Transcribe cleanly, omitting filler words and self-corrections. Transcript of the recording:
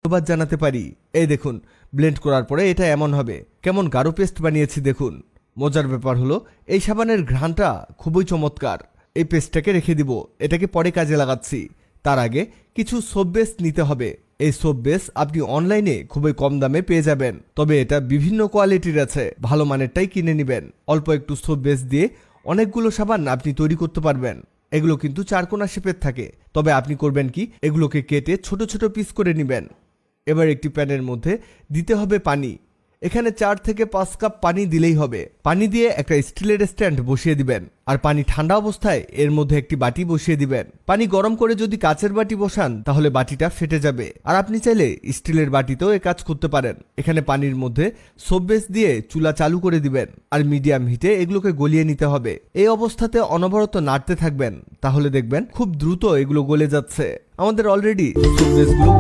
ধন্যবাদ জানাতে পারি। এই দেখুন, ব্লেন্ড করার পরে এটা এমন হবে। কেমন গাঢ় পেস্ট বানিয়েছি দেখুন। মজার ব্যাপার হলো এই সাবানের ঘ্রাণটা খুবই চমৎকার। এই পেস্টটাকে রেখে দিব, এটাকে পরে কাজে লাগাচ্ছি। তার আগে কিছু সোপ বেস নিতে হবে। এই সোপ বেস আপনি অনলাইনে খুবই কম দামে পেয়ে যাবেন, তবে এটা বিভিন্ন কোয়ালিটির আছে, ভালো মানেরটাই কিনে নেবেন। অল্প একটু সোপ বেস দিয়ে অনেকগুলো সাবান আপনি তৈরি করতে পারবেন। এগুলো কিন্তু চারকোনা শেপের থাকে, তবে আপনি করবেন কি, এগুলোকে কেটে ছোট ছোট পিস করে নেবেন। এবার একটি প্যানের মধ্যে দিতে হবে পানি। এখানে 4 থেকে 5 কাপ পানি দিলেই হবে। পানি দিয়ে একটা স্টিলের স্ট্যান্ড বসিয়ে দিবেন, আর পানি ঠান্ডা অবস্থায় এর মধ্যে একটি বাটি বসিয়ে দিবেন। পানি গরম করে যদি কাচের বাটি বসান তাহলে বাটিটা ফেটে যাবে, আর আপনি চাইলে স্টিলের বাটিতেও এ কাজ করতে পারেন। এখানে পানির মধ্যে সোপ বেস দিয়ে চুলা চালু করে দিবেন, আর মিডিয়াম হিটে এগুলোকে গলিয়ে নিতে হবে। এই অবস্থাতে অনবরত নাড়তে থাকবেন, তাহলে দেখবেন খুব দ্রুত এগুলো গলে যাচ্ছে। আমাদের অলরেডি সোপ বেসগুলো